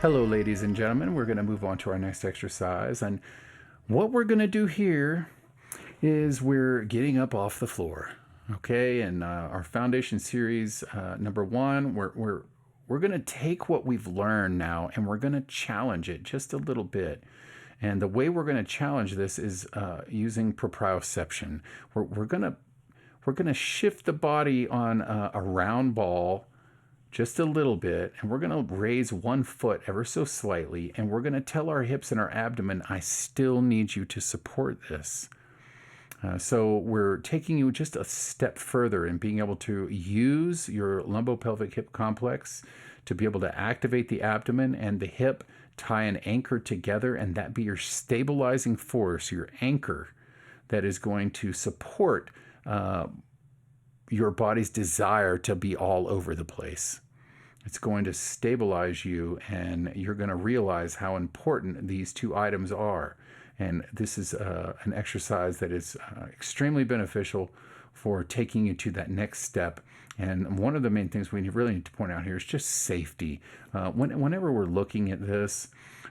Hello, ladies and gentlemen. We're going to move on to our next exercise. And what we're going to do here is we're getting up off the floor. Okay. And our foundation series, number one, we're going to take what we've learned now and we're going to challenge it just a little bit. And the way we're going to challenge this is using proprioception. We're going to shift the body on a round ball just a little bit, and we're going to raise one foot ever so slightly, and we're going to tell our hips and our abdomen, I still need you to support this. So we're taking you just a step further in being able to use your lumbopelvic hip complex to be able to activate the abdomen and the hip, tie an anchor together, and that be your stabilizing force, your anchor that is going to support your body's desire to be all over the place. It's going to stabilize you, and you're going to realize how important these two items are. And this is an exercise that is extremely beneficial for taking you to that next step. And one of the main things we really need to point out here is just safety. Whenever we're looking at this,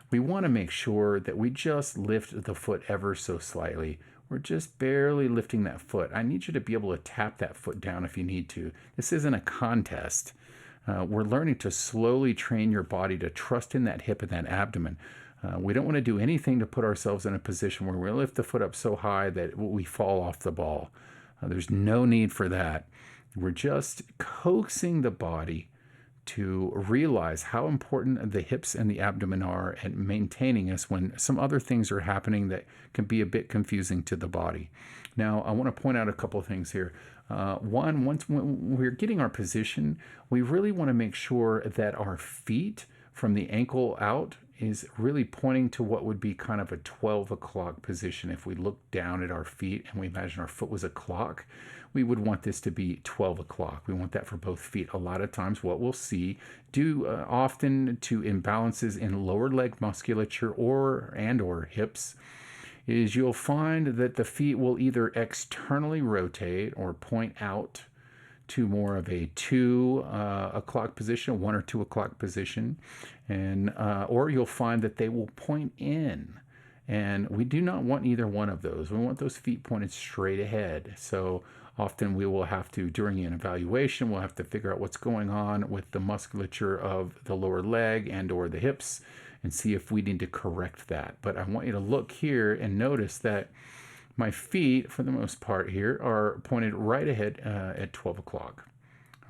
we want to make sure that we just lift the foot ever so slightly. We're just barely lifting that foot. I need you to be able to tap that foot down if you need to. This isn't a contest. We're learning to slowly train your body to trust in that hip and that abdomen. We don't want to do anything to put ourselves in a position where we lift the foot up so high that we fall off the ball. There's no need for that. We're just coaxing the body to realize how important the hips and the abdomen are at maintaining us when some other things are happening that can be a bit confusing to the body. Now, I want to point out a couple of things here. One, once when we're getting our position, we really want to make sure that our feet from the ankle out is really pointing to what would be kind of a 12 o'clock position. If we look down at our feet and we imagine our foot was a clock, we would want this to be 12 o'clock. We want that for both feet. A lot of times what we'll see due often to imbalances in lower leg musculature or hips is you'll find that the feet will either externally rotate or point out to more of a 2 o'clock position, 1 or 2 o'clock position, and or you'll find that they will point in. And we do not want either one of those. We want those feet pointed straight ahead. So often we will have to, during an evaluation, we'll have to figure out what's going on with the musculature of the lower leg and or the hips and see if we need to correct that. But I want you to look here and notice that my feet, for the most part here, are pointed right ahead at 12 o'clock.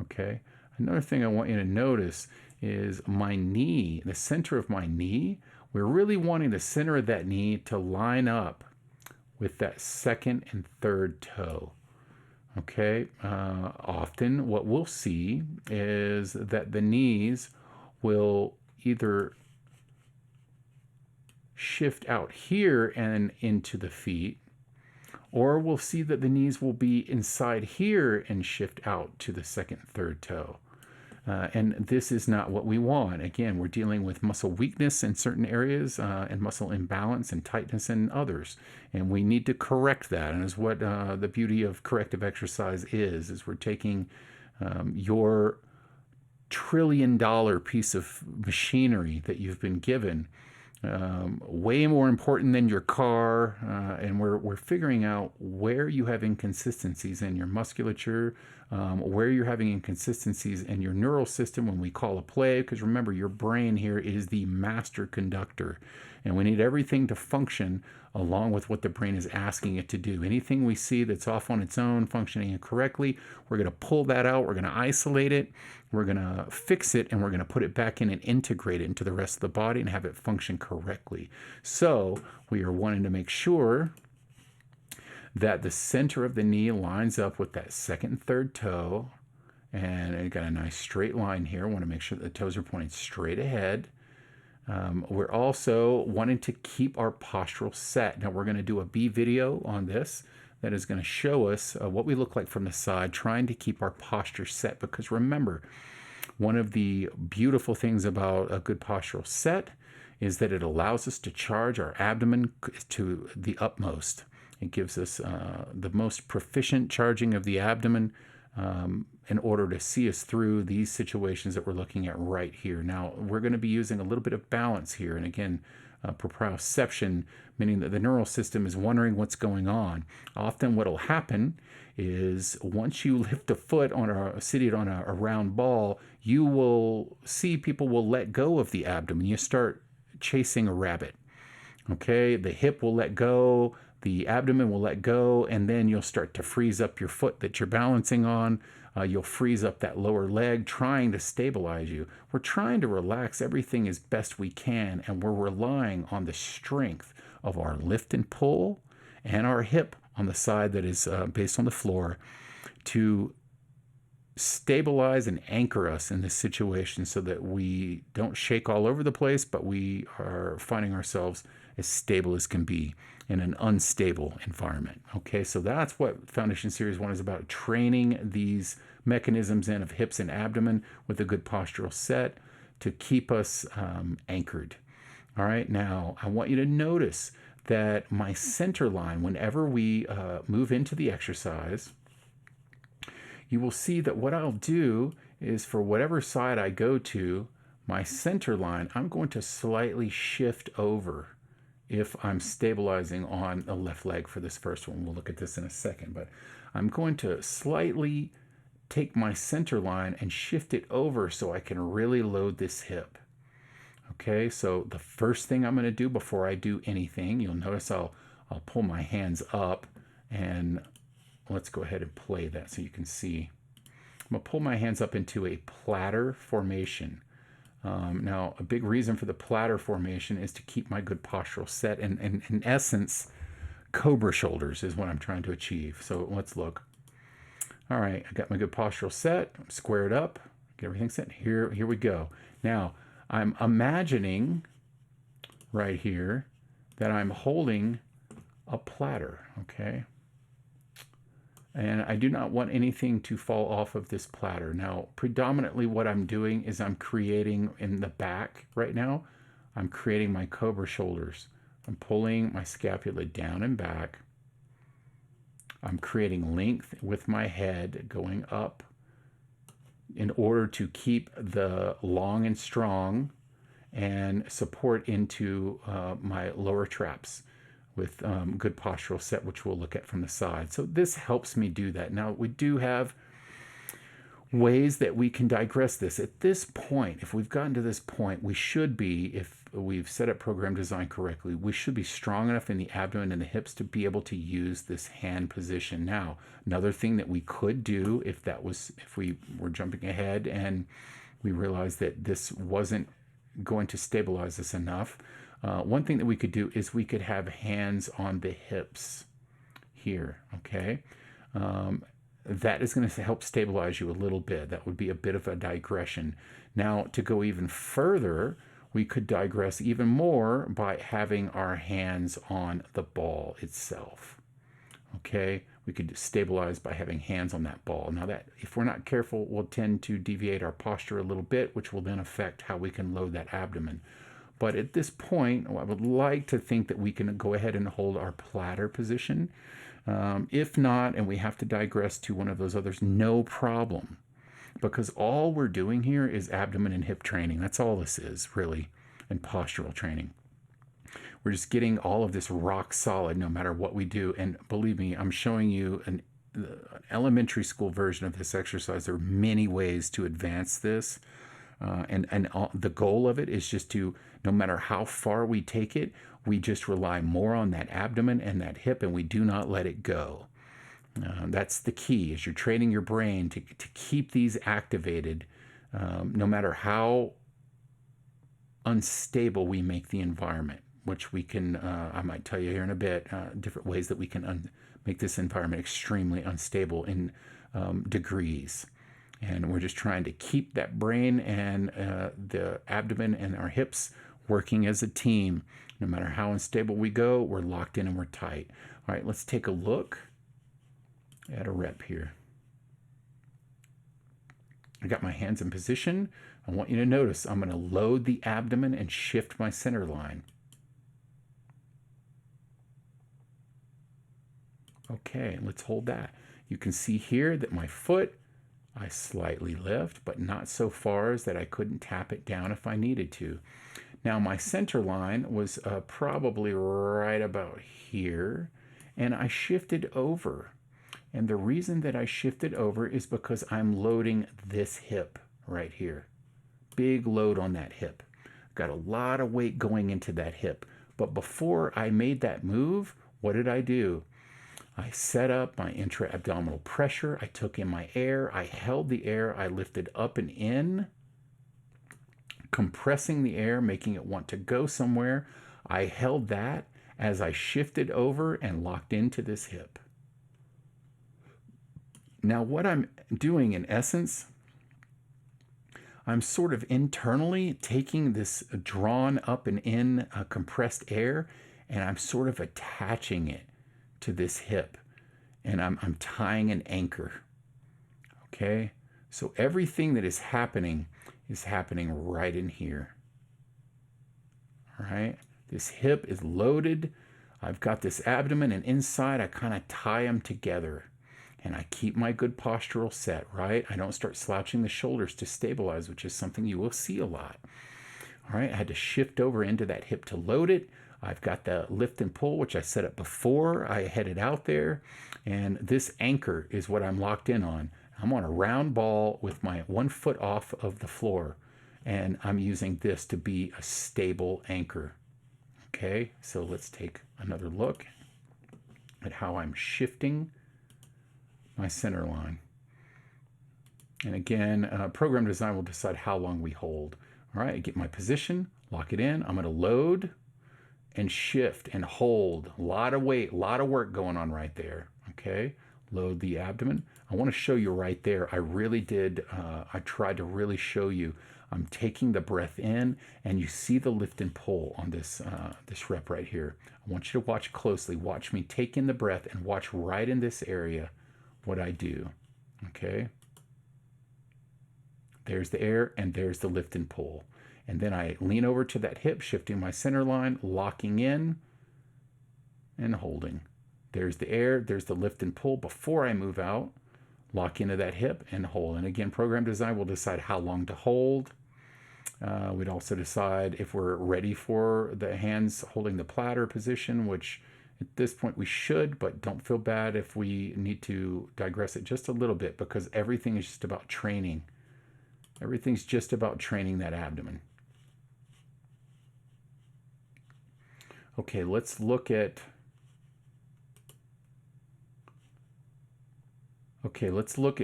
Okay. Another thing I want you to notice is my knee, the center of my knee. We're really wanting the center of that knee to line up with that second and third toe. Okay. Often what we'll see is that the knees will either shift out here and into the feet, or we'll see that the knees will be inside here and shift out to the second, third toe. And this is not what we want. Again, we're dealing with muscle weakness in certain areas and muscle imbalance and tightness in others. And we need to correct that. And is what the beauty of corrective exercise is we're taking your trillion-dollar piece of machinery that you've been given, way more important than your car, and we're figuring out where you have inconsistencies in your musculature, where you're having inconsistencies in your neural system when we call a play, because remember, your brain here is the master conductor, and we need everything to function along with what the brain is asking it to do. Anything we see that's off on its own, functioning incorrectly, we're going to pull that out, we're going to isolate it, we're going to fix it, and we're going to put it back in and integrate it into the rest of the body and have it function correctly. So we are wanting to make sure that the center of the knee lines up with that second and third toe, and I got a nice straight line here. I want to make sure that the toes are pointing straight ahead. We're also wanting to keep our postural set. Now we're going to do a B video on this that is going to show us what we look like from the side, trying to keep our posture set. Because remember, one of the beautiful things about a good postural set is that it allows us to charge our abdomen to the utmost. It gives us the most proficient charging of the abdomen in order to see us through these situations that we're looking at right here. Now, we're going to be using a little bit of balance here. And again, proprioception, meaning that the neural system is wondering what's going on. Often what will happen is once you lift a foot on seated on a round ball, you will see people will let go of the abdomen. You start chasing a rabbit. Okay, the hip will let go, the abdomen will let go, and then you'll start to freeze up your foot that you're balancing on. You'll freeze up that lower leg, trying to stabilize you. We're trying to relax everything as best we can, and we're relying on the strength of our lift and pull and our hip on the side that is based on the floor to stabilize and anchor us in this situation so that we don't shake all over the place, but we are finding ourselves as stable as can be in an unstable environment. Okay, so that's what Foundation Series 1 is about, training these mechanisms in of hips and abdomen with a good postural set to keep us anchored. All right, now I want you to notice that my center line, whenever we move into the exercise, you will see that what I'll do is for whatever side I go to, my center line, I'm going to slightly shift over if I'm stabilizing on the left leg for this first one. We'll look at this in a second, but I'm going to slightly take my center line and shift it over so I can really load this hip. Okay, so the first thing I'm going to do before I do anything, you'll notice I'll pull my hands up, and let's go ahead and play that so you can see. I'm going to pull my hands up into a platter formation. Now, a big reason for the platter formation is to keep my good postural set, and in essence, cobra shoulders is what I'm trying to achieve. So let's look. All right, I got my good postural set. I'm squared up. Get everything set. Here we go. Now, I'm imagining right here that I'm holding a platter, okay? And I do not want anything to fall off of this platter. Now, predominantly what I'm doing is I'm creating in the back right now, I'm creating my cobra shoulders. I'm pulling my scapula down and back. I'm creating length with my head going up in order to keep the long and strong and support into my lower traps with good postural set, which we'll look at from the side. So this helps me do that. Now, we do have ways that we can digress this. At this point, if we've gotten to this point, we should be, if we've set up program design correctly, we should be strong enough in the abdomen and the hips to be able to use this hand position. Now, another thing that we could do if we were jumping ahead and we realized that this wasn't going to stabilize us enough, one thing that we could do is we could have hands on the hips here, okay? That is going to help stabilize you a little bit. That would be a bit of a digression. Now, to go even further, we could digress even more by having our hands on the ball itself, okay? We could stabilize by having hands on that ball. Now, that, if we're not careful, will tend to deviate our posture a little bit, which will then affect how we can load that abdomen. But at this point, I would like to think that we can go ahead and hold our platter position. If not, and we have to digress to one of those others, no problem. Because all we're doing here is abdomen and hip training. That's all this is, really, and postural training. We're just getting all of this rock solid no matter what we do. And believe me, I'm showing you an elementary school version of this exercise. There are many ways to advance this. The goal of it is just to, no matter how far we take it, we just rely more on that abdomen and that hip, and we do not let it go. That's the key, is you're training your brain to keep these activated, no matter how unstable we make the environment, which we can, I might tell you here in a bit, different ways that we can make this environment extremely unstable in degrees. And we're just trying to keep that brain and the abdomen and our hips working as a team. No matter how unstable we go, we're locked in and we're tight. All right, let's take a look at a rep here. I got my hands in position. I want you to notice I'm going to load the abdomen and shift my center line. Okay, let's hold that. You can see here that my foot, I slightly lift, but not so far as that I couldn't tap it down if I needed to. Now my center line was probably right about here, and I shifted over. And the reason that I shifted over is because I'm loading this hip right here. Big load on that hip. Got a lot of weight going into that hip. But before I made that move, what did I do? I set up my intra-abdominal pressure. I took in my air. I held the air. I lifted up and in, compressing the air, making it want to go somewhere. I held that as I shifted over and locked into this hip. Now, what I'm doing in essence, I'm sort of internally taking this drawn up and in compressed air, and I'm sort of attaching it to this hip, and I'm tying an anchor. Okay? So everything that is happening right in here. All right? This hip is loaded. I've got this abdomen, and inside I kind of tie them together. And I keep my good postural set, right? I don't start slouching the shoulders to stabilize, which is something you will see a lot. All right, I had to shift over into that hip to load it. I've got the lift and pull, which I set up before I headed out there. And this anchor is what I'm locked in on. I'm on a round ball with my 1 foot off of the floor. And I'm using this to be a stable anchor. Okay, so let's take another look at how I'm shifting my center line. And again, program design will decide how long we hold. All right, I get my position, lock it in. I'm going to load and shift and hold. A lot of weight, a lot of work going on right there. Okay, load the abdomen. I want to show you right there. I really did, I tried to really show you. I'm taking the breath in, and you see the lift and pull on this, this rep right here. I want you to watch closely. Watch me take in the breath and watch right in this area what I do. Okay, there's the air and there's the lift and pull, and then I lean over to that hip, shifting my center line, locking in and holding. There's the air, there's the lift and pull before I move out, lock into that hip and hold. And again, program design will decide how long to hold. We'd also decide if we're ready for the hands holding the platter position, which at this point we should, but don't feel bad if we need to digress it just a little bit, because everything is just about training. Everything's just about training that abdomen. Okay, let's look at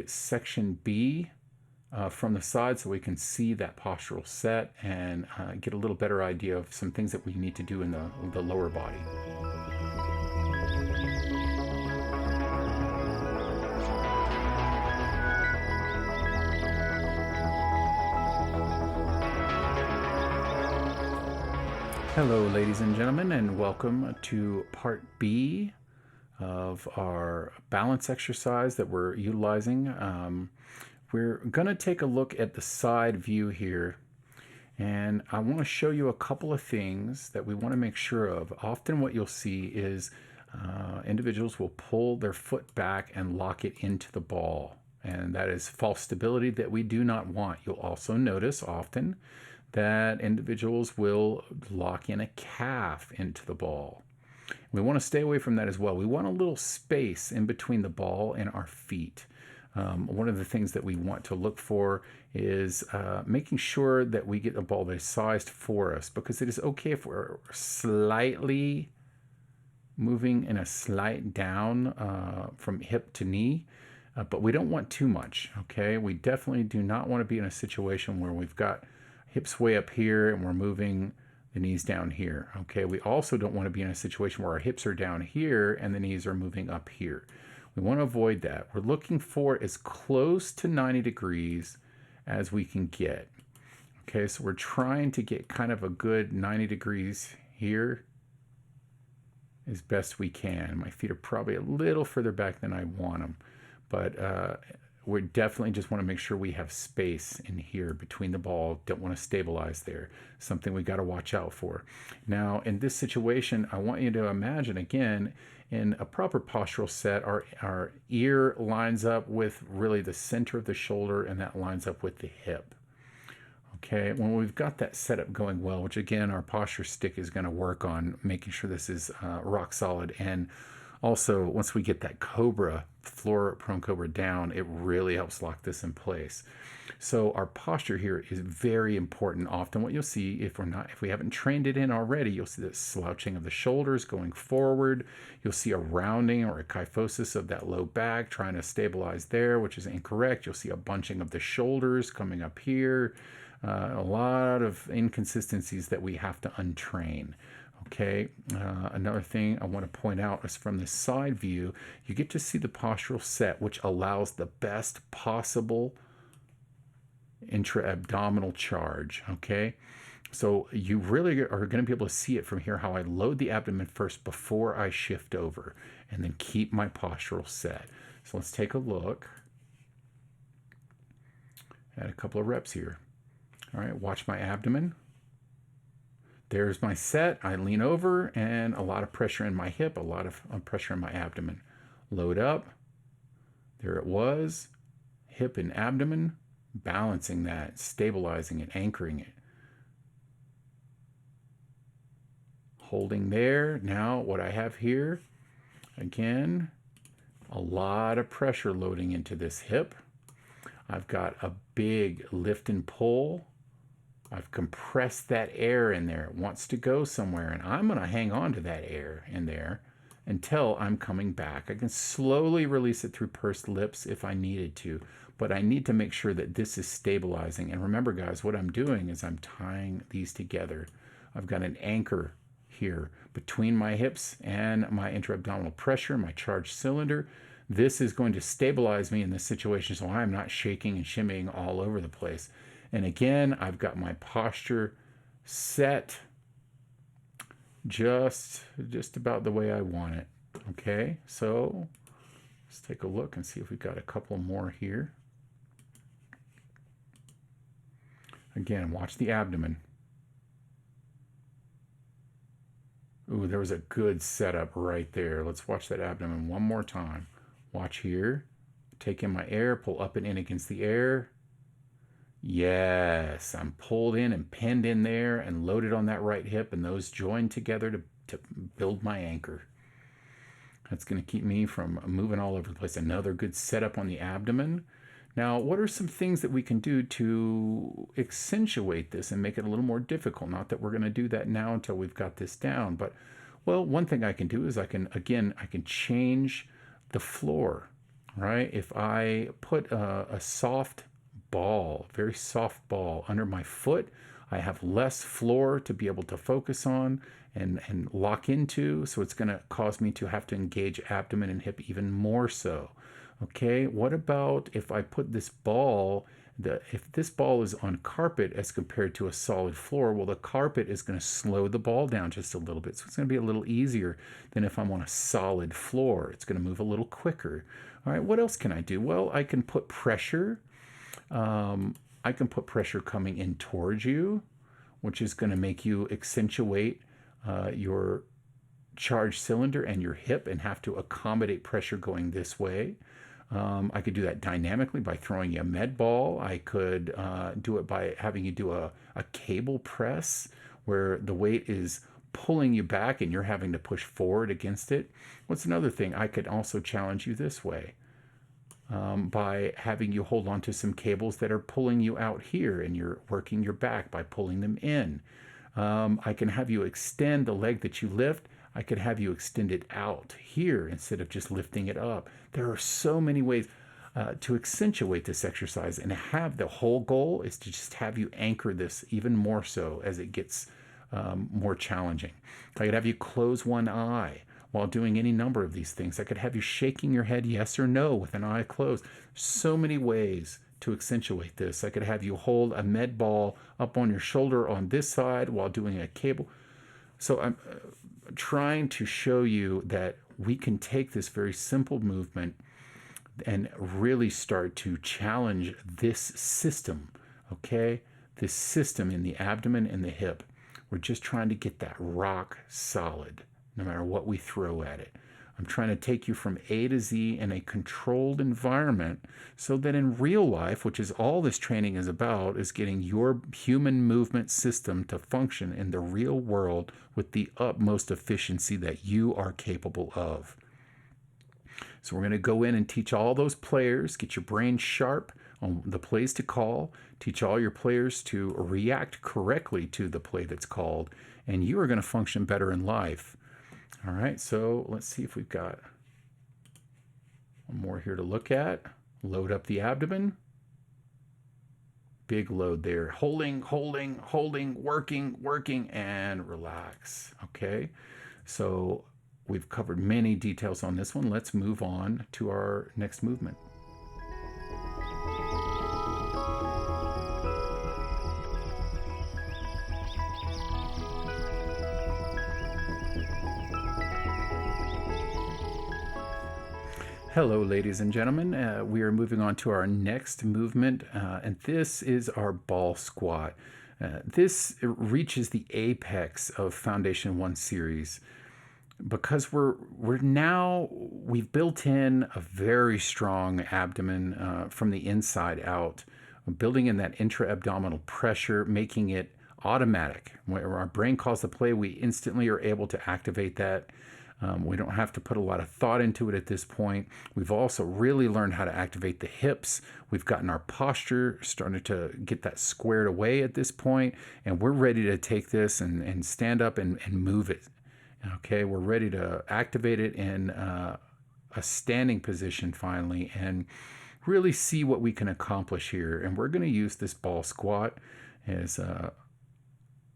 section B from the side so we can see that postural set and get a little better idea of some things that we need to do in the lower body. Hello, ladies and gentlemen, and welcome to part B of our balance exercise that we're utilizing. We're going to take a look at the side view here, and I want to show you a couple of things that we want to make sure of. Often what you'll see is individuals will pull their foot back and lock it into the ball, and that is false stability that we do not want. You'll also notice often that individuals will lock in a calf into the ball. We want to stay away from that as well. We want a little space in between the ball and our feet. One of the things that we want to look for is making sure that we get a ball that is sized for us, because it is okay if we're slightly moving in a slight down from hip to knee, but we don't want too much, okay? We definitely do not want to be in a situation where we've got hips way up here and we're moving the knees down here, okay? We also don't want to be in a situation where our hips are down here and the knees are moving up here. We want to avoid that. We're looking for as close to 90 degrees as we can get. Okay, so we're trying to get kind of a good 90 degrees here as best we can. My feet are probably a little further back than I want them, but we definitely just want to make sure we have space in here between the ball. Don't want to stabilize there. Something we got to watch out for. Now, in this situation, I want you to imagine again, in a proper postural set, our ear lines up with really the center of the shoulder, and that lines up with the hip. Okay, when we've got that setup going well, which again, our posture stick is going to work on making sure this is rock solid. And also, once we get that cobra, floor prone cobra down, it really helps lock this in place. So our posture here is very important. Often what you'll see, if we haven't trained it in already, you'll see the slouching of the shoulders going forward. You'll see a rounding or a kyphosis of that low back, trying to stabilize there, which is incorrect. You'll see a bunching of the shoulders coming up here. A lot of inconsistencies that we have to untrain. Okay, another thing I want to point out is from the side view, you get to see the postural set, which allows the best possible intra-abdominal charge. Okay, so you really are going to be able to see it from here, how I load the abdomen first before I shift over, and then keep my postural set. So let's take a look at a couple of reps here. All right, watch my abdomen. There's my set. I lean over, and a lot of pressure in my hip, a lot of pressure in my abdomen. Load up. There it was. Hip and abdomen, balancing that, stabilizing it, anchoring it. Holding there. Now what I have here, again, a lot of pressure loading into this hip. I've got a big lift and pull. I've compressed that air in there. It wants to go somewhere, and I'm going to hang on to that air in there until I'm coming back. I can slowly release it through pursed lips if I needed to, but I need to make sure that this is stabilizing. And remember, guys, what I'm doing is I'm tying these together. I've got an anchor here between my hips and my intra-abdominal pressure, my charged cylinder. This is going to stabilize me in this situation so I'm not shaking and shimmying all over the place. And again, I've got my posture set just about the way I want it. Okay, so let's take a look and see if we've got a couple more here. Again, watch the abdomen. Ooh, there was a good setup right there. Let's watch that abdomen one more time. Watch here. Take in my air, pull up and in against the air. Yes, I'm pulled in and pinned in there and loaded on that right hip, and those join together to build my anchor. That's going to keep me from moving all over the place. Another good setup on the abdomen. Now, what are some things that we can do to accentuate this and make it a little more difficult? Not that we're going to do that now until we've got this down, but, well, one thing I can do is I can change the floor, right? If I put a soft ball, very soft ball under my foot, I have less floor to be able to focus on and lock into, so it's going to cause me to have to engage abdomen and hip even more so. Okay, what about if I put this ball, if this ball is on carpet as compared to a solid floor, well, the carpet is going to slow the ball down just a little bit, so it's going to be a little easier than if I'm on a solid floor. It's going to move a little quicker. All right, what else can I do? Well, I can put pressure. I can put pressure coming in towards you, which is going to make you accentuate your charged cylinder and your hip and have to accommodate pressure going this way. I could do that dynamically by throwing you a med ball. I could do it by having you do a cable press where the weight is pulling you back and you're having to push forward against it. What's another thing? I could also challenge you this way. By having you hold on to some cables that are pulling you out here and you're working your back by pulling them in. I can have you extend the leg that you lift. I could have you extend it out here instead of just lifting it up. There are so many ways to accentuate this exercise, and the whole goal is to just have you anchor this even more so as it gets more challenging. I could have you close one eye while doing any number of these things. I could have you shaking your head yes or no with an eye closed. So many ways to accentuate this. I could have you hold a med ball up on your shoulder on this side while doing a cable. So I'm trying to show you that we can take this very simple movement and really start to challenge this system, okay? This system in the abdomen and the hip. We're just trying to get that rock solid, no matter what we throw at it. I'm trying to take you from A to Z in a controlled environment so that in real life, which is all this training is about, is getting your human movement system to function in the real world with the utmost efficiency that you are capable of. So we're going to go in and teach all those players, get your brain sharp on the plays to call, teach all your players to react correctly to the play that's called, and you are going to function better in life. All right, so let's see if we've got one more here to look at. Load up the abdomen. Big load there. Holding, working, and relax. Okay, so we've covered many details on this one. Let's move on to our next movement. Hello, ladies and gentlemen. We are moving on to our next movement, and this is our ball squat. This reaches the apex of Foundation 1 series because we've built in a very strong abdomen from the inside out, building in that intra-abdominal pressure, making it automatic. When our brain calls the play, we instantly are able to activate that. We don't have to put a lot of thought into it at this point. We've also really learned how to activate the hips. We've gotten our posture started to get that squared away at this point, and we're ready to take this and stand up and move it. Okay, we're ready to activate it in a standing position finally and really see what we can accomplish here. And we're going to use this ball squat as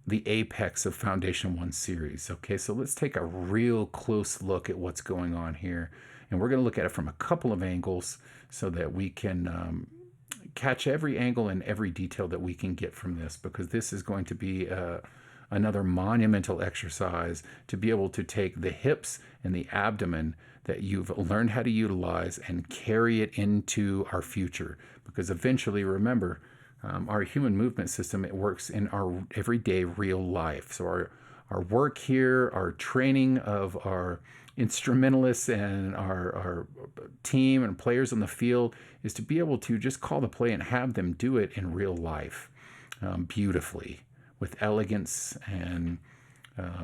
the apex of Foundation 1 series. Okay, so let's take a real close look at what's going on here. And we're going to look at it from a couple of angles so that we can catch every angle and every detail that we can get from this, because this is going to be another monumental exercise to be able to take the hips and the abdomen that you've learned how to utilize and carry it into our future. Because eventually, remember, our human movement system, it works in our everyday real life. So our work here, our training of our instrumentalists and our team and players on the field is to be able to just call the play and have them do it in real life beautifully, with elegance and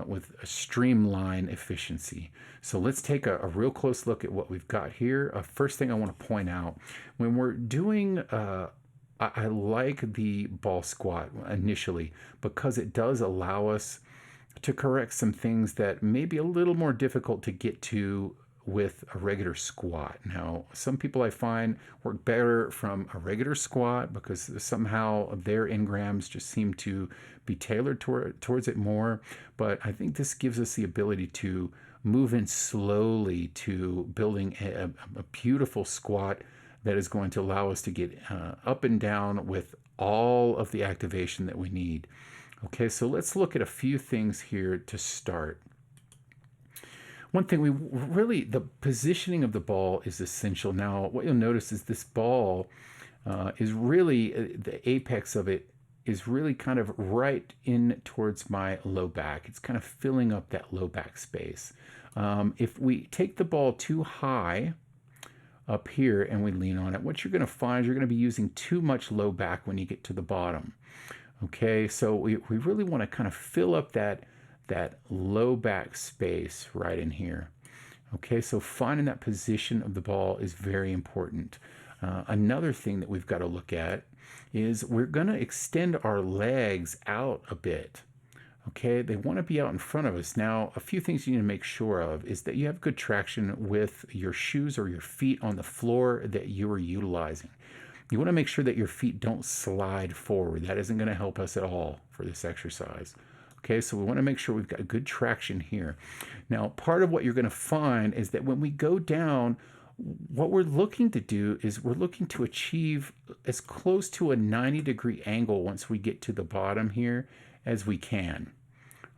with a streamlined efficiency. So let's take a real close look at what we've got here. First thing I want to point out, when we're doing I like the ball squat initially because it does allow us to correct some things that may be a little more difficult to get to with a regular squat. Now, some people I find work better from a regular squat because somehow their engrams just seem to be tailored towards it more. But I think this gives us the ability to move in slowly to building a beautiful squat that is going to allow us to get up and down with all of the activation that we need. Okay, so let's look at a few things here to start. One thing, the positioning of the ball is essential. Now, what you'll notice is this ball is really, the apex of it is really kind of right in towards my low back. It's kind of filling up that low back space. If we take the ball too high up here and we lean on it, what you're going to find is you're going to be using too much low back when you get to the bottom. Okay, so we really want to kind of fill up that low back space right in here. Okay, so finding that position of the ball is very important. Another thing that we've got to look at is we're going to extend our legs out a bit. Okay, they want to be out in front of us. Now, a few things you need to make sure of is that you have good traction with your shoes or your feet on the floor that you are utilizing. You want to make sure that your feet don't slide forward. That isn't going to help us at all for this exercise. Okay, so we want to make sure we've got good traction here. Now, part of what you're going to find is that when we go down, what we're looking to do is we're looking to achieve as close to a 90-degree angle once we get to the bottom here as we can.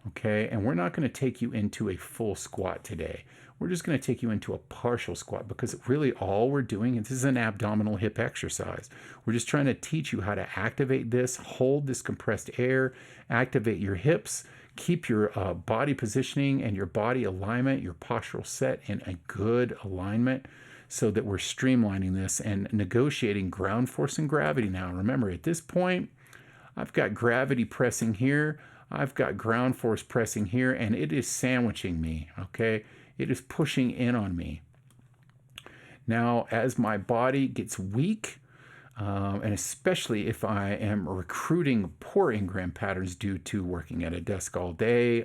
Okay, and we're not going to take you into a full squat today. We're just going to take you into a partial squat because really all we're doing, and this is an abdominal hip exercise, we're just trying to teach you how to activate this, hold this compressed air, activate your hips, keep your body positioning and your body alignment, your postural set in a good alignment so that we're streamlining this and negotiating ground force and gravity now. Remember, at this point, I've got gravity pressing here, I've got ground force pressing here, and it is sandwiching me, okay? It is pushing in on me. Now, as my body gets weak, and especially if I am recruiting poor engram patterns due to working at a desk all day,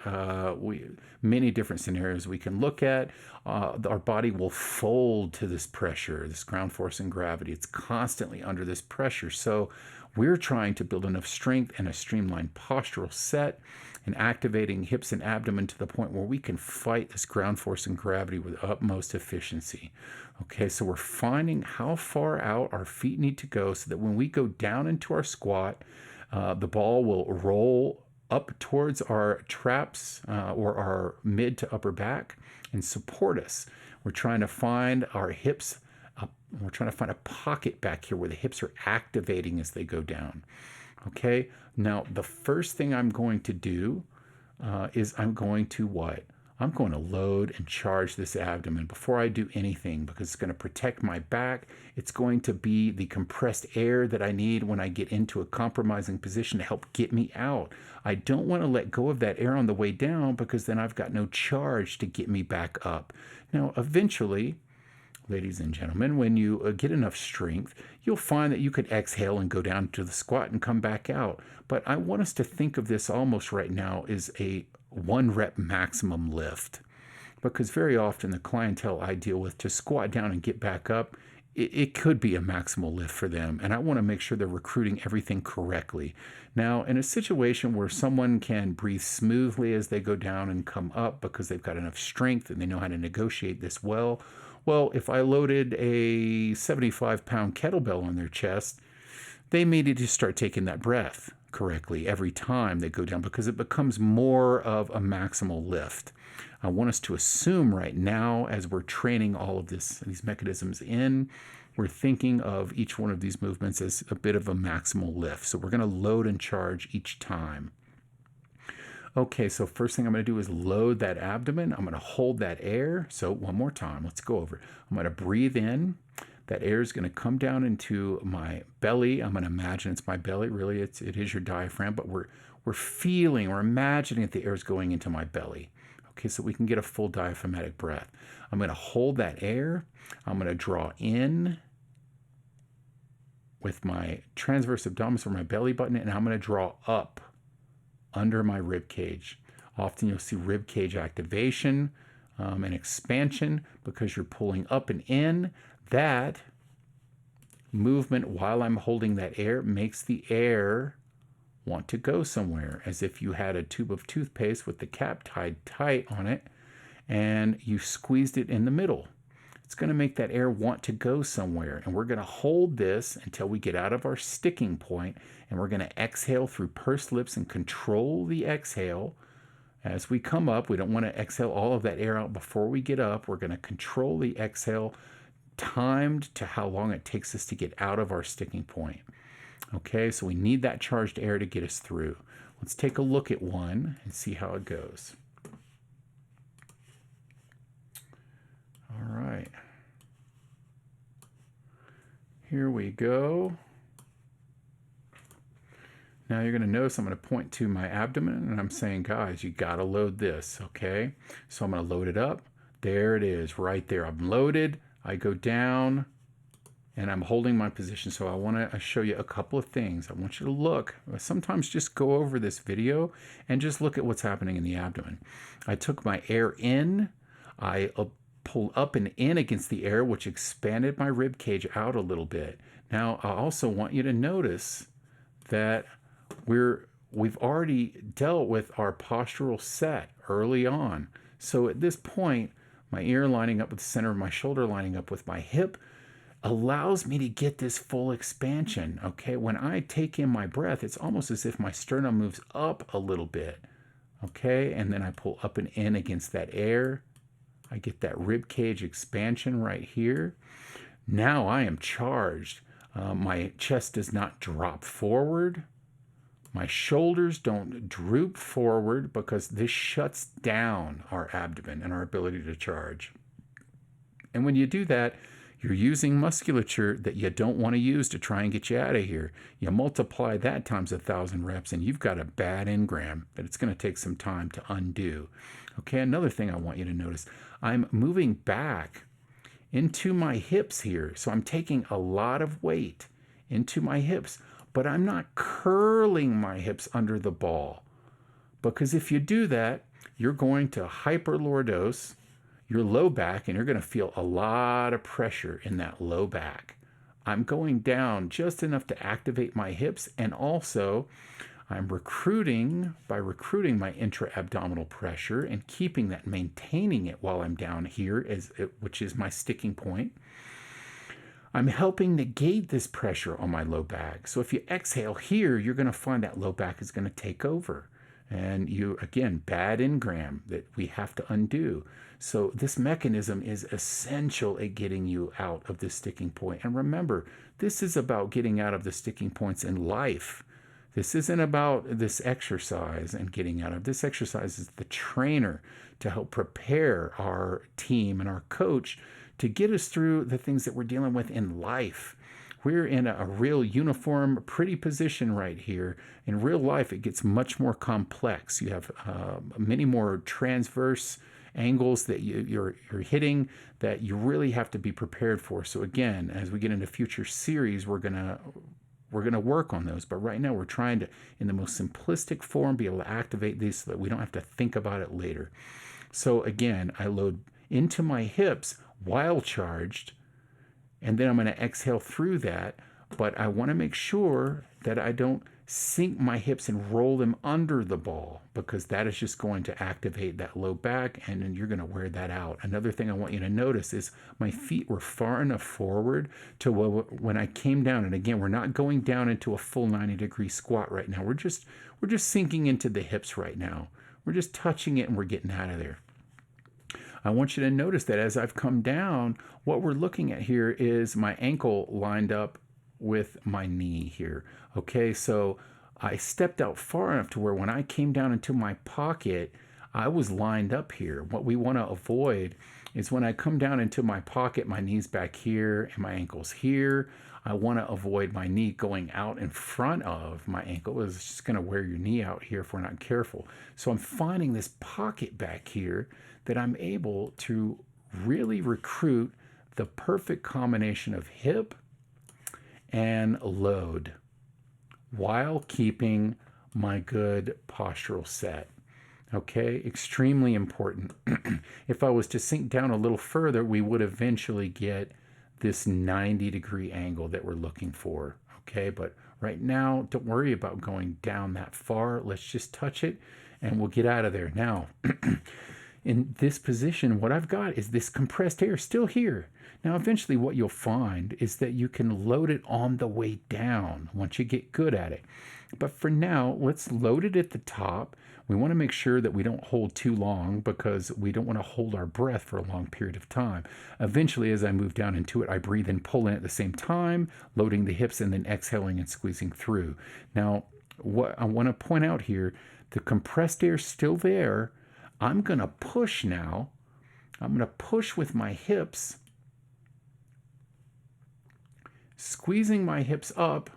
many different scenarios we can look at. Our body will fold to this pressure, this ground force and gravity. It's constantly under this pressure. So we're trying to build enough strength and a streamlined postural set and activating hips and abdomen to the point where we can fight this ground force and gravity with utmost efficiency. Okay, so we're finding how far out our feet need to go so that when we go down into our squat, the ball will roll up towards our traps or our mid to upper back and support us. We're trying to find our hips, we're trying to find a pocket back here where the hips are activating as they go down. Okay, now the first thing I'm going to do is I'm going to what? I'm going to load and charge this abdomen before I do anything because it's going to protect my back. It's going to be the compressed air that I need when I get into a compromising position to help get me out. I don't want to let go of that air on the way down because then I've got no charge to get me back up. Now, eventually, ladies and gentlemen, when you get enough strength, you'll find that you could exhale and go down to the squat and come back out. But I want us to think of this almost right now as a 1 rep maximum lift, because very often the clientele I deal with to squat down and get back up, it could be a maximal lift for them, and I want to make sure they're recruiting everything correctly. Now, in a situation where someone can breathe smoothly as they go down and come up because they've got enough strength and they know how to negotiate this well, if I loaded a 75-pound kettlebell on their chest, they may need to start taking that breath correctly every time they go down because it becomes more of a maximal lift. I want us to assume right now, as we're training all of these mechanisms in, we're thinking of each one of these movements as a bit of a maximal lift. So we're going to load and charge each time. Okay, so first thing I'm going to do is load that abdomen. I'm going to hold that air. So one more time, let's go over it. I'm going to breathe in. That air is going to come down into my belly. I'm going to imagine it's my belly. Really, it is your diaphragm, but we're imagining that the air is going into my belly. Okay, so we can get a full diaphragmatic breath. I'm going to hold that air. I'm going to draw in with my transverse abdominis or my belly button, and I'm going to draw up under my rib cage. Often you'll see rib cage activation and expansion because you're pulling up and in. That movement while I'm holding that air makes the air want to go somewhere, as if you had a tube of toothpaste with the cap tied tight on it and you squeezed it in the middle. It's going to make that air want to go somewhere, and we're going to hold this until we get out of our sticking point, and we're going to exhale through pursed lips and control the exhale. As we come up, we don't want to exhale all of that air out before we get up. We're going to control the exhale timed to how long it takes us to get out of our sticking point. Okay, so we need that charged air to get us through. Let's take a look at one and see how it goes. All right. Here we go. Now you're going to notice I'm going to point to my abdomen and I'm saying, guys, you got to load this, okay? So I'm going to load it up. There it is, right there. I'm loaded. I go down and I'm holding my position. So I want to show you a couple of things. I want you to look. Sometimes just go over this video and just look at what's happening in the abdomen. I took my air in. I pulled up and in against the air, which expanded my rib cage out a little bit. Now, I also want you to notice that we've already dealt with our postural set early on. So at this point, my ear lining up with the center of my shoulder, lining up with my hip, allows me to get this full expansion. Okay, when I take in my breath, it's almost as if my sternum moves up a little bit. Okay, and then I pull up and in against that air. I get that rib cage expansion right here. Now I am charged. My chest does not drop forward. My shoulders don't droop forward because this shuts down our abdomen and our ability to charge. And when you do that, you're using musculature that you don't want to use to try and get you out of here. You multiply that times 1,000 reps, and you've got a bad engram that it's going to take some time to undo. Okay, another thing I want you to notice, I'm moving back into my hips here. So I'm taking a lot of weight into my hips, but I'm not curling my hips under the ball. Because if you do that, you're going to hyperlordose your low back, and you're going to feel a lot of pressure in that low back. I'm going down just enough to activate my hips, and also I'm recruiting my intra-abdominal pressure and keeping that, maintaining it while I'm down here, which is my sticking point. I'm helping negate this pressure on my low back. So if you exhale here, you're going to find that low back is going to take over. And you, again, bad engram that we have to undo. So this mechanism is essential at getting you out of the sticking point. And remember, this is about getting out of the sticking points in life. This isn't about this exercise and getting out of. This exercise is the trainer to help prepare our team and our coach to get us through the things that we're dealing with in life. We're in a real uniform, pretty position right here. In real life, it gets much more complex. You have many more transverse angles that you're hitting that you really have to be prepared for. So again, as we get into future series, we're gonna work on those. But right now, we're trying to, in the most simplistic form, be able to activate these so that we don't have to think about it later. So again, I load into my hips while charged, and then I'm going to exhale through that, but I want to make sure that I don't sink my hips and roll them under the ball, because that is just going to activate that low back, and then you're going to wear that out. Another thing I want you to notice is my feet were far enough forward to when I came down, and again, we're not going down into a full 90-degree squat right now. We're just sinking into the hips right now. We're just touching it and we're getting out of there. I want you to notice that as I've come down, what we're looking at here is my ankle lined up with my knee here. Okay, so I stepped out far enough to where when I came down into my pocket, I was lined up here. What we want to avoid is when I come down into my pocket, my knee's back here and my ankle's here. I want to avoid my knee going out in front of my ankle. It's just going to wear your knee out here if we're not careful. So I'm finding this pocket back here that I'm able to really recruit the perfect combination of hip and load while keeping my good postural set. Okay, extremely important. If I was to sink down a little further, we would eventually get this 90-degree angle that we're looking for. Okay, but right now, don't worry about going down that far. Let's just touch it and we'll get out of there. Now, in this position, what I've got is this compressed air still here. Now, eventually what you'll find is that you can load it on the way down once you get good at it. But for now, let's load it at the top. We want to make sure that we don't hold too long because we don't want to hold our breath for a long period of time. Eventually, as I move down into it, I breathe and pull in at the same time, loading the hips and then exhaling and squeezing through. Now, what I want to point out here, the compressed air is still there. I'm going to push now. I'm going to push with my hips, squeezing my hips up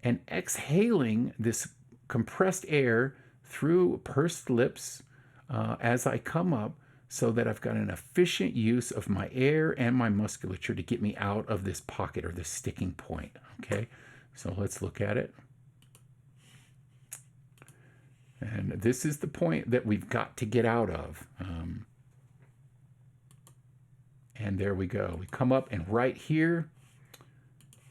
and exhaling this compressed air through pursed lips as I come up, so that I've got an efficient use of my air and my musculature to get me out of this pocket or this sticking point. Okay, so let's look at it. And this is the point that we've got to get out of. And there we go. We come up, and right here,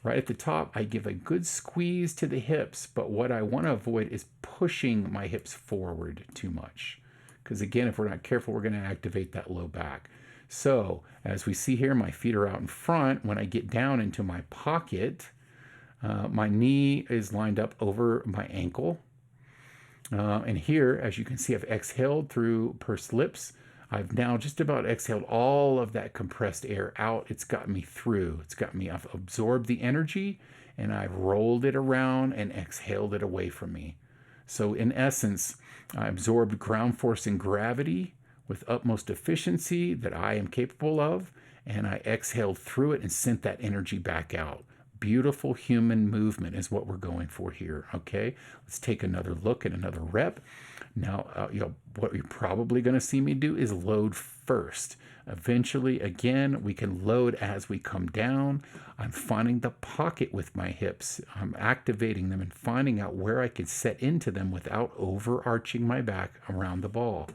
right at the top, I give a good squeeze to the hips, but what I want to avoid is pushing my hips forward too much. Because again, if we're not careful, we're going to activate that low back. So as we see here, my feet are out in front. When I get down into my pocket, my knee is lined up over my ankle. And here, as you can see, I've exhaled through pursed lips. I've now just about exhaled all of that compressed air out. It's got me through. I've absorbed the energy, and I've rolled it around and exhaled it away from me. So in essence, I absorbed ground force and gravity with utmost efficiency that I am capable of, and I exhaled through it and sent that energy back out. Beautiful human movement is what we're going for here. Okay, let's take another look at another rep. Now, what you're probably going to see me do is load first. Eventually, again, we can load as we come down. I'm finding the pocket with my hips. I'm activating them and finding out where I can set into them without overarching my back around the ball.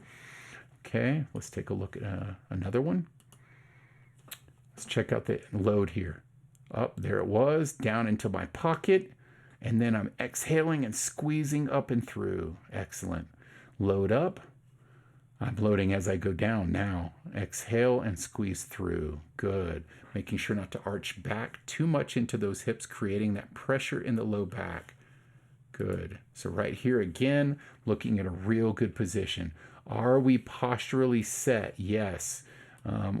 Okay, let's take a look at another one. Let's check out the load here. Up there it was, down into my pocket, and then I'm exhaling and squeezing up and through. Excellent. Load up. I'm loading as I go down now. Exhale and squeeze through. Good. Making sure not to arch back too much into those hips, creating that pressure in the low back. Good. So right here again, looking at a real good position. Are we posturally set? Yes.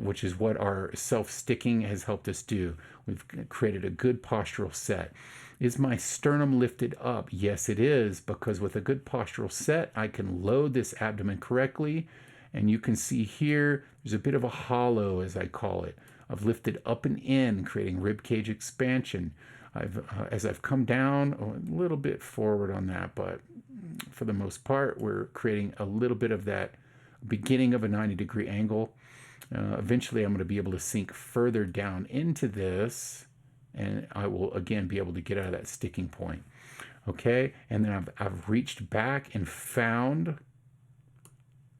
Which is what our self-sticking has helped us do. We've created a good postural set. Is my sternum lifted up? Yes, it is, because with a good postural set, I can load this abdomen correctly. And you can see here, there's a bit of a hollow, as I call it. I've lifted up and in, creating rib cage expansion. As I've come down, a little bit forward on that, but for the most part, we're creating a little bit of that beginning of a 90-degree angle. Eventually, I'm going to be able to sink further down into this, and I will again be able to get out of that sticking point. Okay, and then I've reached back and found,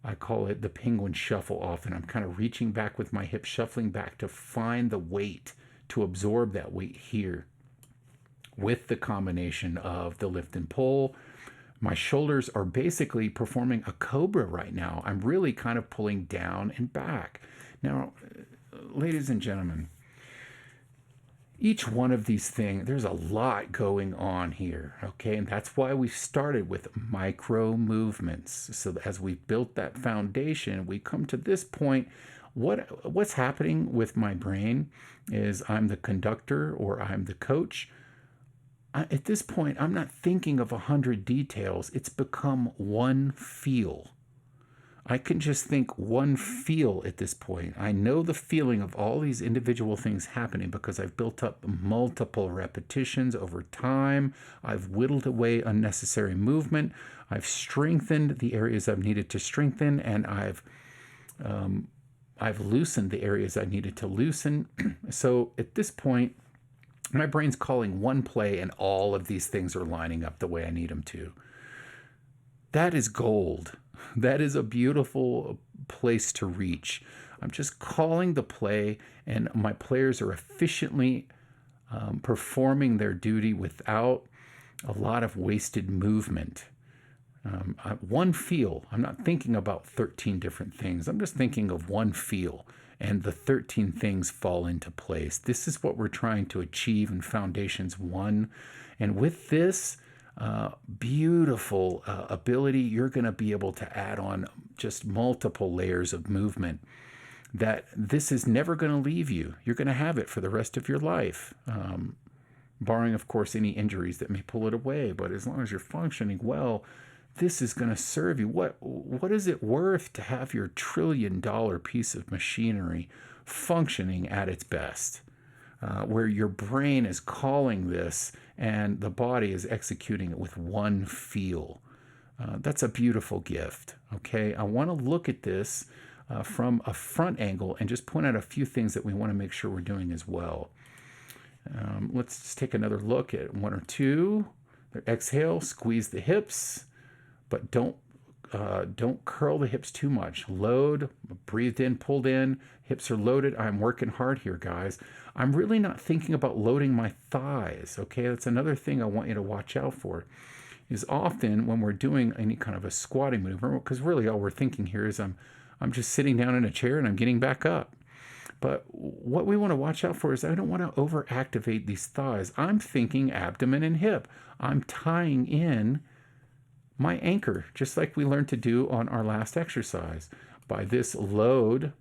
I call it the penguin shuffle often. I'm kind of reaching back with my hips, shuffling back to find the weight, to absorb that weight here with the combination of the lift and pull. My shoulders are basically performing a cobra right now. I'm really kind of pulling down and back. Now, ladies and gentlemen, each one of these things, there's a lot going on here, okay? And that's why we started with micro movements. So as we built that foundation, we come to this point. What's happening with my brain is I'm the conductor or I'm the coach. At this point, I'm not thinking of 100 details. It's become one feel. I can just think one feel at this point. I know the feeling of all these individual things happening because I've built up multiple repetitions over time. I've whittled away unnecessary movement. I've strengthened the areas I've needed to strengthen, and I've loosened the areas I needed to loosen. So at this point, my brain's calling one play, and all of these things are lining up the way I need them to. That is gold. That is a beautiful place to reach. I'm just calling the play, and my players are efficiently performing their duty without a lot of wasted movement. One feel. I'm not thinking about 13 different things. I'm just thinking of one feel, and the 13 things fall into place. This is what we're trying to achieve in Foundations 1. And with this beautiful ability, you're going to be able to add on just multiple layers of movement that this is never going to leave you. You're going to have it for the rest of your life, barring, of course, any injuries that may pull it away. But as long as you're functioning well, this is going to serve you. What is it worth to have your $1 trillion piece of machinery functioning at its best? Where your brain is calling this and the body is executing it with one feel. That's a beautiful gift, okay? I want to look at this from a front angle and just point out a few things that we want to make sure we're doing as well. Let's just take another look at one or two. Exhale, squeeze the hips, but don't curl the hips too much. Load, breathed in, pulled in, hips are loaded. I'm working hard here, guys. I'm really not thinking about loading my thighs, okay? That's another thing I want you to watch out for, is often when we're doing any kind of a squatting movement, because really all we're thinking here is I'm just sitting down in a chair and I'm getting back up. But what we want to watch out for is I don't want to overactivate these thighs. I'm thinking abdomen and hip. I'm tying in my anchor, just like we learned to do on our last exercise. By this load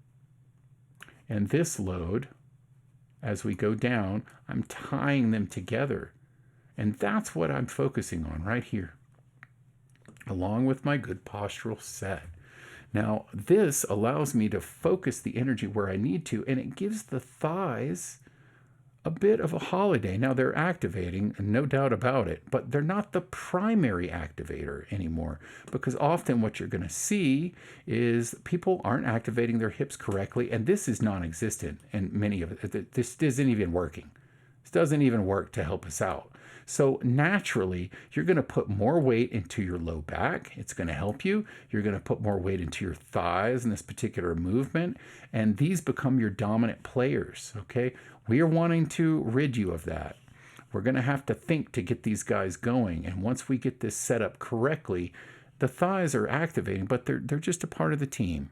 and this load, as we go down, I'm tying them together. And that's what I'm focusing on right here, along with my good postural set. Now, this allows me to focus the energy where I need to, and it gives the thighs a bit of a holiday. Now, they're activating, no doubt about it, but they're not the primary activator anymore, because often what you're going to see is people aren't activating their hips correctly, and this is non-existent, and many of it, this isn't even working. This doesn't even work to help us out. So naturally, you're going to put more weight into your low back. It's going to help you. You're going to put more weight into your thighs in this particular movement, and these become your dominant players, okay? We are wanting to rid you of that. We're going to have to think to get these guys going, and once we get this set up correctly, the thighs are activating, but they're just a part of the team.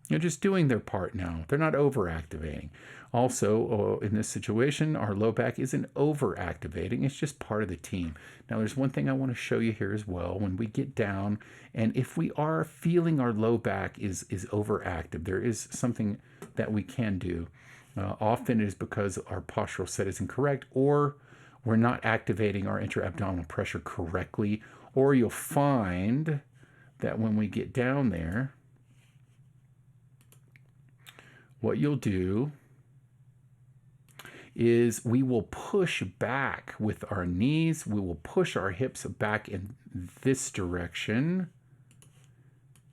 They're just doing their part now. They're not over-activating. Also, in this situation, our low back isn't over-activating. It's just part of the team. Now, there's one thing I want to show you here as well. When we get down, and if we are feeling our low back is overactive, there is something that we can do. Often it is because our postural set is incorrect, or we're not activating our intra-abdominal pressure correctly, or you'll find that when we get down there, what you'll do is we will push back with our knees. We will push our hips back in this direction.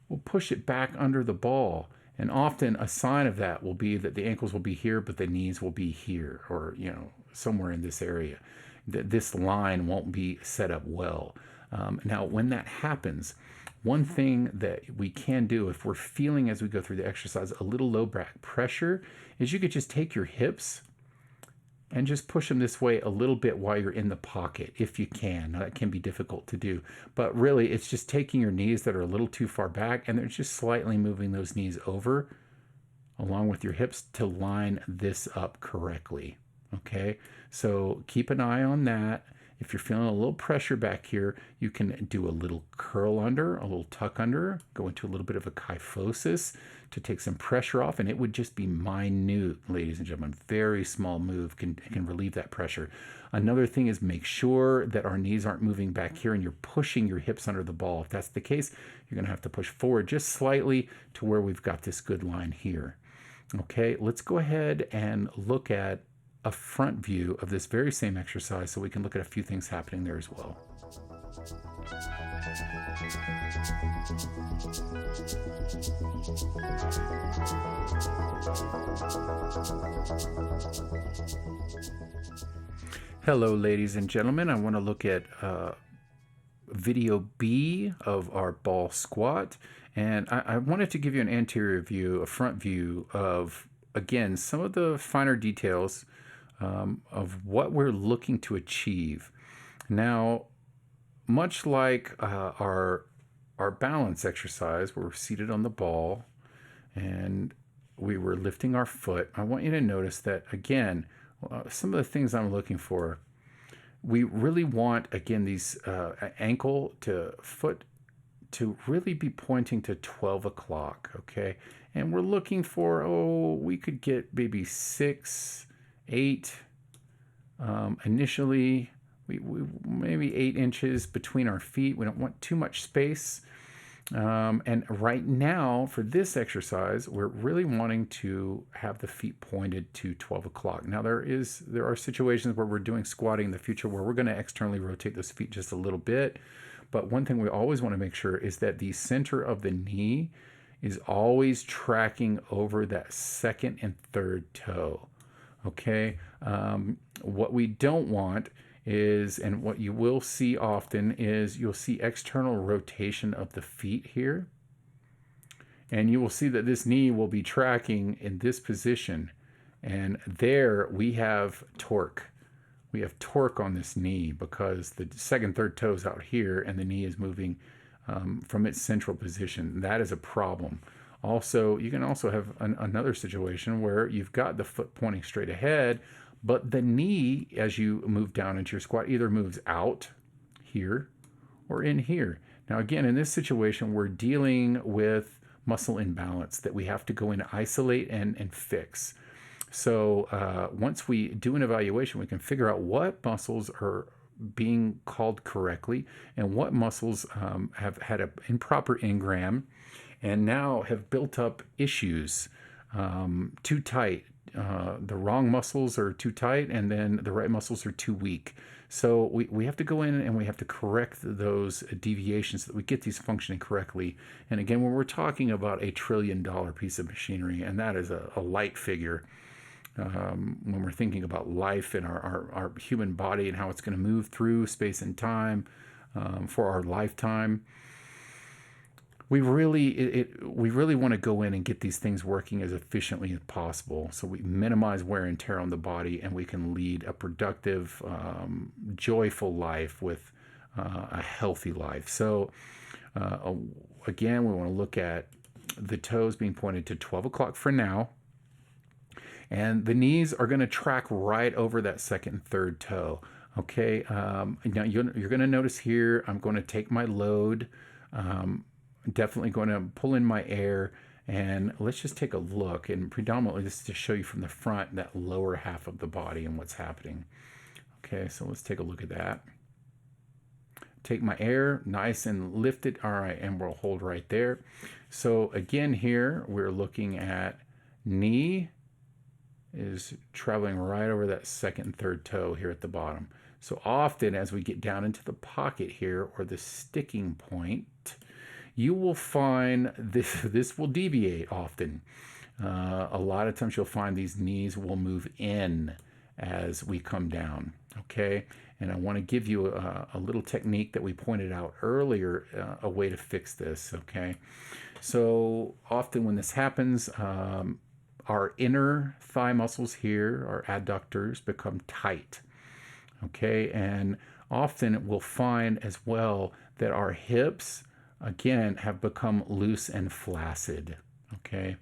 We'll push it back under the ball. And often a sign of that will be that the ankles will be here, but the knees will be here, or, somewhere in this area. This line won't be set up well. Now, when that happens, one thing that we can do if we're feeling as we go through the exercise a little low back pressure is you could just take your hips and just push them this way a little bit while you're in the pocket, if you can. Now, that can be difficult to do, but really it's just taking your knees that are a little too far back, and they're just slightly moving those knees over along with your hips to line this up correctly. Okay, so keep an eye on that. If you're feeling a little pressure back here, you can do a little curl under, a little tuck under, go into a little bit of a kyphosis to take some pressure off, and it would just be minute, ladies and gentlemen. Very small move can relieve that pressure. Another thing is make sure that our knees aren't moving back here and you're pushing your hips under the ball. If that's the case, you're going to have to push forward just slightly to where we've got this good line here. Okay, let's go ahead and look at a front view of this very same exercise so we can look at a few things happening there as well. Hello, ladies and gentlemen. I want to look at video B of our ball squat, and I wanted to give you an anterior view, a front view of, again, some of the finer details of what we're looking to achieve. Now, much like our balance exercise, where we're seated on the ball and we were lifting our foot, I want you to notice that, again, some of the things I'm looking for, we really want, again, these ankle to foot to really be pointing to 12 o'clock, okay? And we're looking for, we could get maybe 6, 8, initially, we maybe 8 inches between our feet. We don't want too much space. And right now, for this exercise, we're really wanting to have the feet pointed to 12 o'clock. Now, there are situations where we're doing squatting in the future where we're going to externally rotate those feet just a little bit. But one thing we always want to make sure is that the center of the knee is always tracking over that second and third toe. Okay? What we don't want is, and what you will see often is, you'll see external rotation of the feet here. And you will see that this knee will be tracking in this position. And there we have torque. We have torque on this knee because the second, third toe's out here and the knee is moving from its central position. That is a problem. Also, you can also have another situation where you've got the foot pointing straight ahead, but the knee, as you move down into your squat, either moves out here or in here. Now, again, in this situation, we're dealing with muscle imbalance that we have to go in, isolate and fix. So once we do an evaluation, we can figure out what muscles are being called correctly and what muscles have had an improper engram and now have built up issues. Too tight. The wrong muscles are too tight, and then the right muscles are too weak. So we have to go in and we have to correct those deviations so that we get these functioning correctly. And again, when we're talking about $1 trillion piece of machinery, and that is a light figure, when we're thinking about life and our human body and how it's going to move through space and time for our lifetime, we really want to go in and get these things working as efficiently as possible, so we minimize wear and tear on the body, and we can lead a productive, joyful life with a healthy life. So again, we want to look at the toes being pointed to 12 o'clock for now, and the knees are going to track right over that second and third toe. Okay, now you're going to notice here I'm going to take my load. Definitely going to pull in my air, and let's just take a look. And predominantly this is to show you from the front, that lower half of the body and what's happening. Okay, so let's take a look at that. Take my air, nice and lift it. All right, and we'll hold right there. So again, here we're looking at knee is traveling right over that second and third toe here at the bottom. So often as we get down into the pocket here, or the sticking point, you will find this will deviate often. A lot of times you'll find these knees will move in as we come down, okay? And I want to give you a little technique that we pointed out earlier, a way to fix this, okay? So often when this happens, our inner thigh muscles here, our adductors, become tight, okay? And often we'll find as well that our hips, again, have become loose and flaccid, okay?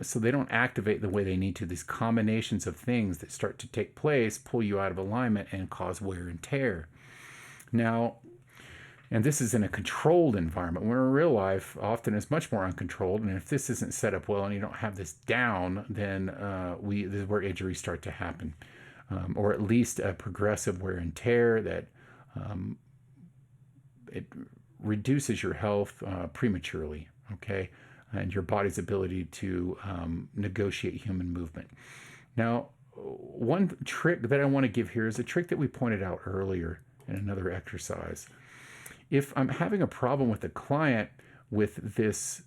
So they don't activate the way they need to. These combinations of things that start to take place pull you out of alignment and cause wear and tear. Now, and this is in a controlled environment. Where in real life, often it's much more uncontrolled. And if this isn't set up well and you don't have this down, then this is where injuries start to happen. Or at least a progressive wear and tear that it reduces your health prematurely, okay, and your body's ability to negotiate human movement. Now, one trick that I want to give here is a trick that we pointed out earlier in another exercise. If I'm having a problem with a client with this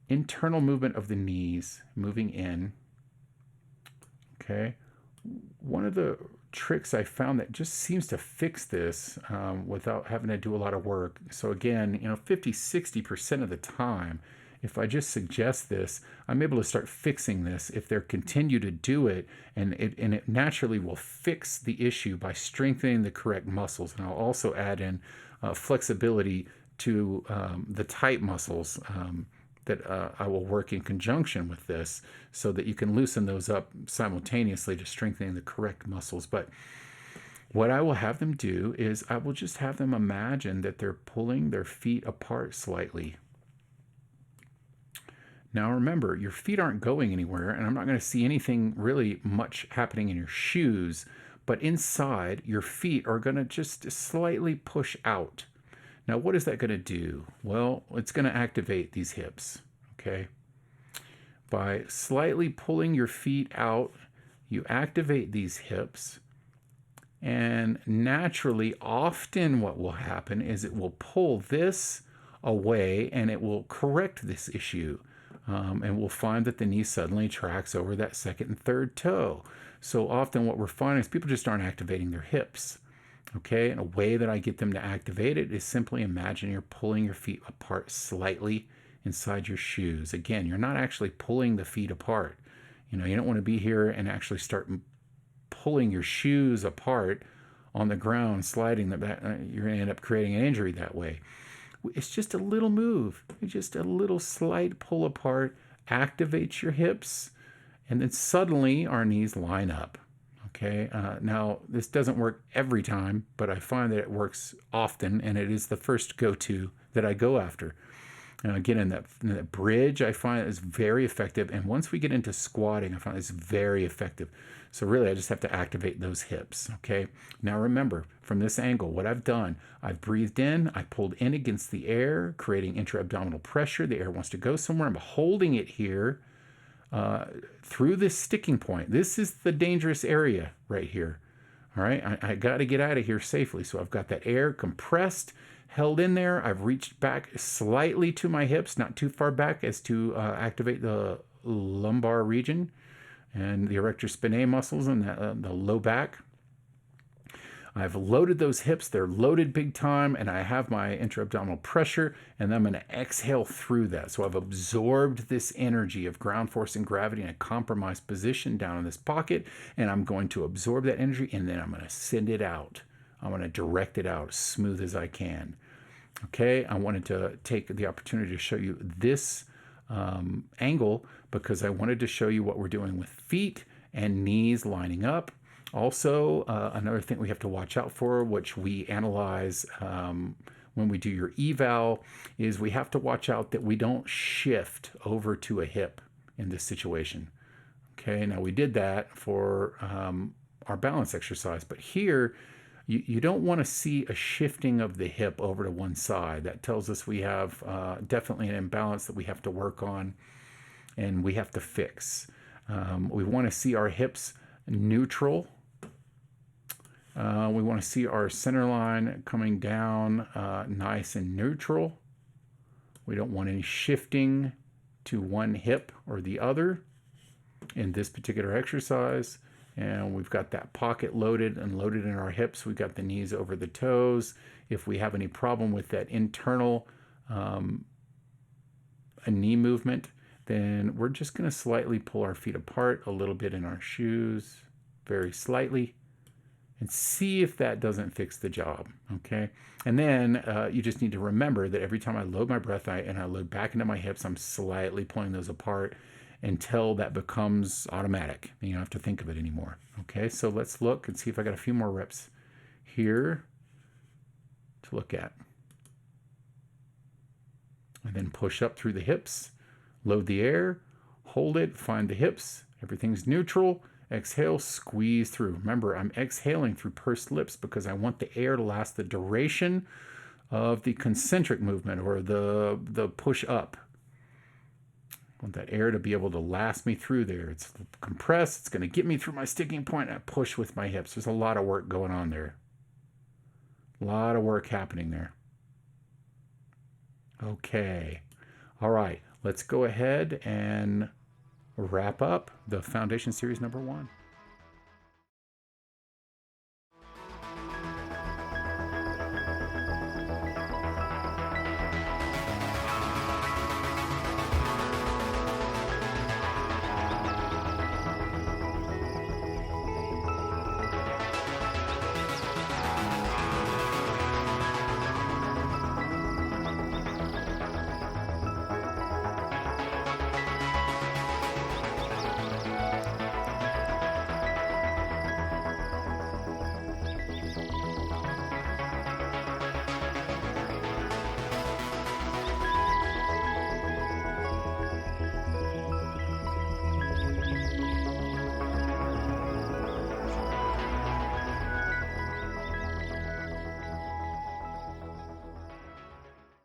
internal movement of the knees moving in, okay, one of the tricks I found that just seems to fix this without having to do a lot of work. So again, 50-60% of the time, if I just suggest this, I'm able to start fixing this if they continue to do it, and it naturally will fix the issue by strengthening the correct muscles. And I'll also add in flexibility to the tight muscles that I will work in conjunction with this, so that you can loosen those up simultaneously to strengthening the correct muscles. But what I will have them do is I will just have them imagine that they're pulling their feet apart slightly. Now remember, your feet aren't going anywhere, and I'm not going to see anything really much happening in your shoes, but inside, your feet are going to just slightly push out. Now, what is that going to do? Well, it's going to activate these hips, okay? By slightly pulling your feet out, you activate these hips, and naturally, often what will happen is it will pull this away, and it will correct this issue. And we'll find that the knee suddenly tracks over that second and third toe. So often what we're finding is people just aren't activating their hips. Okay, and a way that I get them to activate it is simply imagine you're pulling your feet apart slightly inside your shoes. Again, you're not actually pulling the feet apart. You don't want to be here and actually start pulling your shoes apart on the ground, sliding them back. You're going to end up creating an injury that way. It's just a little move. It's just a little slight pull apart, activates your hips, and then suddenly our knees line up. Okay, now this doesn't work every time, but I find that it works often, and it is the first go-to that I go after. And again, in that bridge, I find is very effective. And once we get into squatting, I find it's very effective. So really, I just have to activate those hips. Okay. Now remember, from this angle, what I've done, I've breathed in, I pulled in against the air, creating intra-abdominal pressure. The air wants to go somewhere. I'm holding it here through this sticking point. This is the dangerous area right here. All right, I got to get out of here safely. So I've got that air compressed, held in there. I've reached back slightly to my hips, not too far back as to activate the lumbar region and the erector spinae muscles and the low back. I've loaded those hips. They're loaded big time, and I have my intra-abdominal pressure, and then I'm going to exhale through that. So I've absorbed this energy of ground force and gravity in a compromised position down in this pocket, and I'm going to absorb that energy, and then I'm going to send it out. I'm going to direct it out as smooth as I can. Okay, I wanted to take the opportunity to show you this angle because I wanted to show you what we're doing with feet and knees lining up. Also, another thing we have to watch out for, which we analyze when we do your eval, is we have to watch out that we don't shift over to a hip in this situation. Okay, now we did that for our balance exercise, but here you don't want to see a shifting of the hip over to one side. That tells us we have definitely an imbalance that we have to work on and we have to fix. We want to see our hips neutral. We want to see our center line coming down nice and neutral. We don't want any shifting to one hip or the other in this particular exercise. And we've got that pocket loaded and loaded in our hips. We've got the knees over the toes. If we have any problem with that internal knee movement, then we're just going to slightly pull our feet apart a little bit in our shoes, very slightly, and see if that doesn't fix the job, okay? And then you just need to remember that every time I load my breath and I load back into my hips, I'm slightly pulling those apart until that becomes automatic. And you don't have to think of it anymore, okay? So let's look and see if I got a few more reps here to look at. And then push up through the hips, load the air, hold it, find the hips, everything's neutral. Exhale, squeeze through. Remember, I'm exhaling through pursed lips because I want the air to last the duration of the concentric movement or the push up. I want that air to be able to last me through there. It's compressed. It's going to get me through my sticking point. And I push with my hips. There's a lot of work going on there. A lot of work happening there. Okay. All right. Let's go ahead and wrap up the Foundation Series number 1.